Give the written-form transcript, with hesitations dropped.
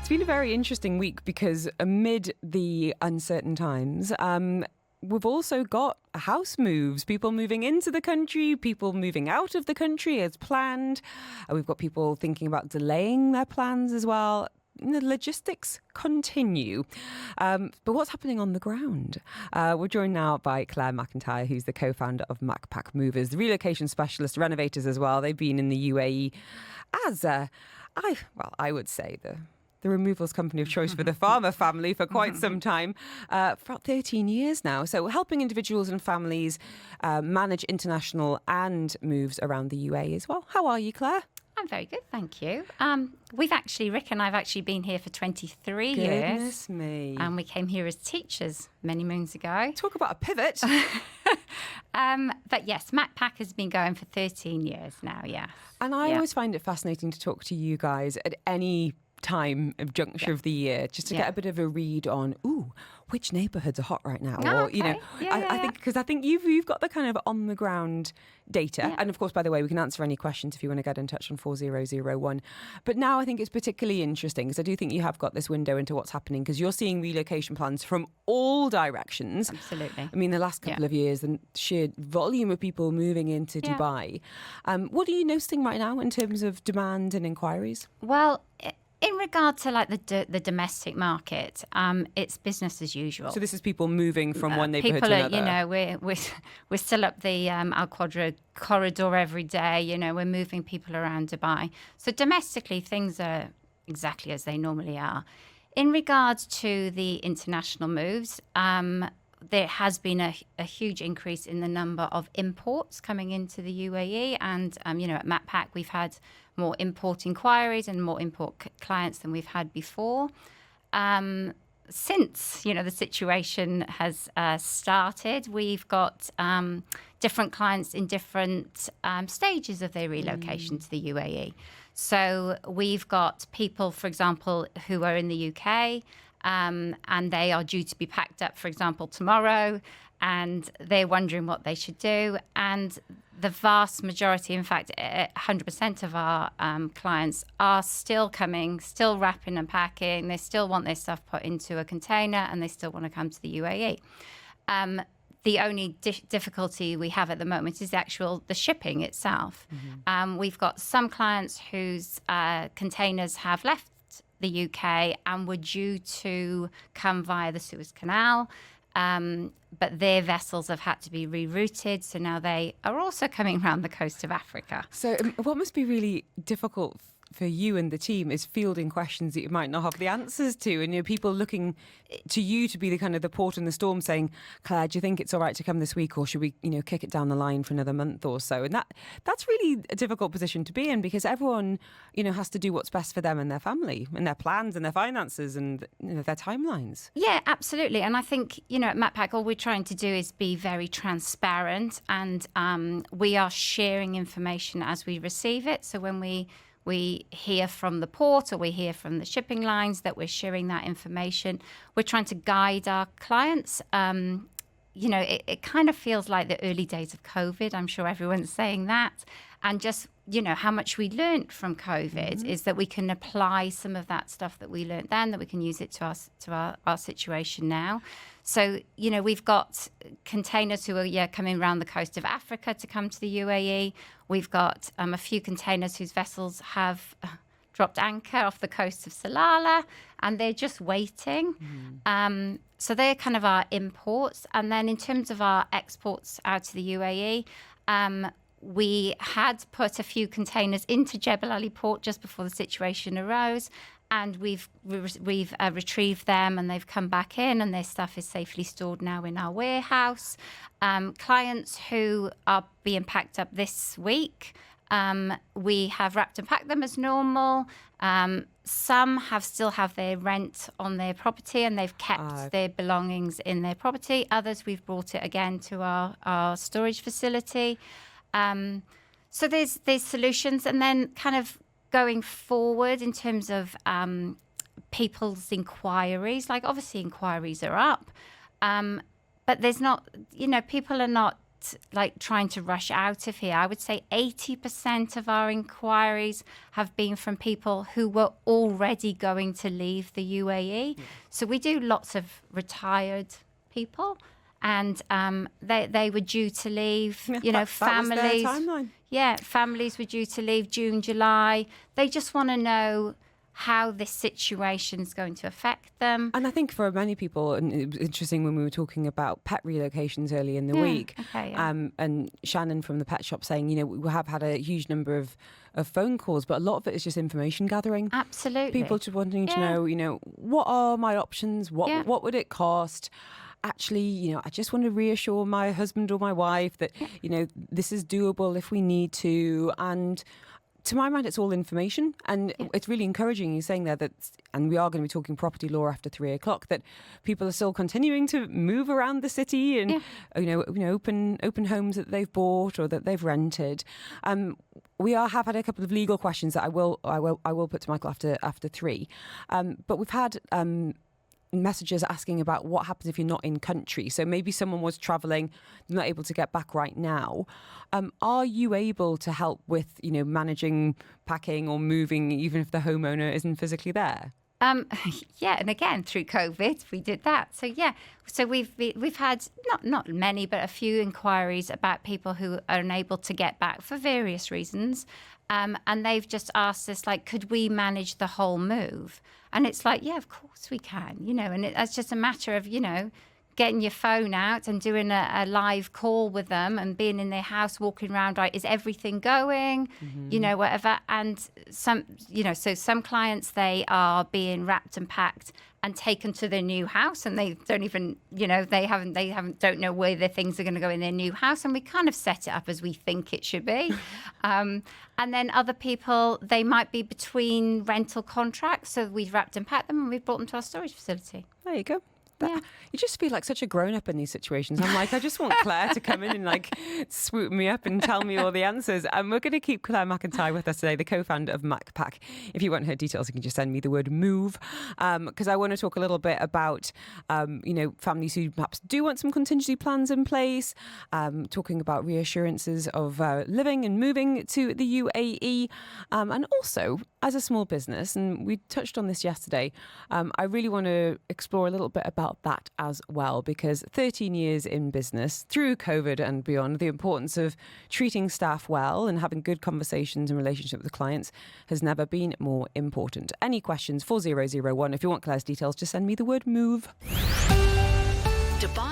been a very interesting week because amid the uncertain times, we've also got house moves, people moving into the country, people moving out of the country as planned. We've got people thinking about delaying their plans as well. The logistics continue. But what's happening on the ground? We're joined now by Clare McIntyre, who's the co-founder of MacPack Movers, the relocation specialist, renovators as well. They've been in the UAE as, I would say, the removals company of choice for the farmer family for quite some time, for about 13 years now. So helping individuals and families manage international and moves around the UAE as well. How are you, Clare? I'm very good, thank you. Rick and I have actually been here for 23 years. Goodness me. And we came here as teachers many moons ago. Talk about a pivot. But yes, MacPack has been going for 13 years now, yes. And I always find it fascinating to talk to you guys at any time of juncture of the year, just to get a bit of a read on which neighbourhoods are hot right now, or I think you've got the kind of on the ground data, and of course, by the way, we can answer any questions if you want to get in touch on 4001. But now I think it's particularly interesting because I do think you have got this window into what's happening, because you're seeing relocation plans from all directions. Absolutely. I mean, the last couple of years, the sheer volume of people moving into Dubai. What are you noticing right now in terms of demand and inquiries? Well, in regard to like the domestic market, it's business as usual. So this is people moving from one neighbourhood to another. We're still up the Al Quadra corridor every day. We're moving people around Dubai. So domestically, things are exactly as they normally are. In regards to the international moves, there has been a huge increase in the number of imports coming into the UAE, and at MacPack we've had more import inquiries and more import clients than we've had before. Since the situation has started, we've got different clients in different stages of their relocation to the UAE. So we've got people, for example, who are in the UK. And they are due to be packed up, for example, tomorrow, and they're wondering what they should do. And the vast majority, in fact, 100% of our clients are still coming, still wrapping and packing. They still want their stuff put into a container, and they still want to come to the UAE. The only difficulty we have at the moment is the shipping itself. We've got some clients whose containers have left the UK and were due to come via the Suez Canal, but their vessels have had to be rerouted, so now they are also coming around the coast of Africa. So what must be really difficult for you and the team is fielding questions that you might not have the answers to, and people looking to you to be the kind of the port in the storm, saying, Claire, do you think it's all right to come this week, or should we kick it down the line for another month or so? And that's really a difficult position to be in, because everyone has to do what's best for them and their family and their plans and their finances and their timelines. Yeah, absolutely. And I think at MacPack all we're trying to do is be very transparent, and we are sharing information as we receive it. So when we hear from the port or we hear from the shipping lines that we're sharing that information, we're trying to guide our clients. It kind of feels like the early days of COVID. I'm sure everyone's saying that. And just, how much we learned from COVID is that we can apply some of that stuff that we learned then, that we can use it to our situation now. So, we've got containers who are coming around the coast of Africa to come to the UAE. We've got a few containers whose vessels have dropped anchor off the coast of Salalah, and they're just waiting. So they're kind of our imports. And then in terms of our exports out to the UAE, we had put a few containers into Jebel Ali port just before the situation arose, and we've retrieved them, and they've come back in, and their stuff is safely stored now in our warehouse. Clients who are being packed up this week, we have wrapped and packed them as normal. Some still have their rent on their property, and they've kept their belongings in their property. Others, we've brought it again to our storage facility. So there's solutions, and then kind of going forward in terms of people's inquiries, like obviously inquiries are up, but there's not, people are not not like trying to rush out of here. I would say 80% of our inquiries have been from people who were already going to leave the UAE. Yeah. So we do lots of retired people, and they were due to leave. You know, families. That was their timeline. Yeah, families were due to leave June, July. They just want to know how this situation is going to affect them. And I think for many people, and it was interesting when we were talking about pet relocations early in the week, and Shannon from the pet shop saying, you know, we have had a huge number of phone calls, but a lot of it is just information gathering. Absolutely. People just wanting to know, you know, what are my options? What would it cost? Actually, you know, I just want to reassure my husband or my wife that, you know, this is doable if we need to. And to my mind, it's all information, and it's really encouraging you saying there that, and we are going to be talking property law after 3:00, that people are still continuing to move around the city and you know open homes that they've bought or that they've rented. We have had a couple of legal questions that I will put to Michael after 3, but we've had messages asking about what happens if you're not in country. So maybe someone was traveling, not able to get back right now. Are you able to help with, you know, managing packing or moving even if the homeowner isn't physically there? Yeah, and again through COVID we did that. So we've had not many, but a few inquiries about people who are unable to get back for various reasons. And they've just asked us, like, could we manage the whole move? And it's like, yeah, of course we can, you know, and it's just a matter of, you know, getting your phone out and doing a live call with them and being in their house, walking around, right, is everything going, you know, whatever. And some, you know, so some clients, they are being wrapped and packed and taken to their new house, and they don't even, you know, don't know where their things are going to go in their new house, and we kind of set it up as we think it should be. And then other people, they might be between rental contracts, so we've wrapped and packed them and we've brought them to our storage facility. There you go. You just feel like such a grown-up in these situations. I'm like, I just want Claire to come in and like swoop me up and tell me all the answers. And we're going to keep Clare McIntyre with us today, the co-founder of MacPack. If you want her details, you can just send me the word MOVE, because I want to talk a little bit about, you know, families who perhaps do want some contingency plans in place, talking about reassurances of living and moving to the UAE, and also as a small business, and we touched on this yesterday, I really want to explore a little bit about that as well, because 13 years in business, through COVID and beyond, the importance of treating staff well and having good conversations and relationship with clients has never been more important. Any questions? 4001. If you want Claire's details, just send me the word MOVE. Dubai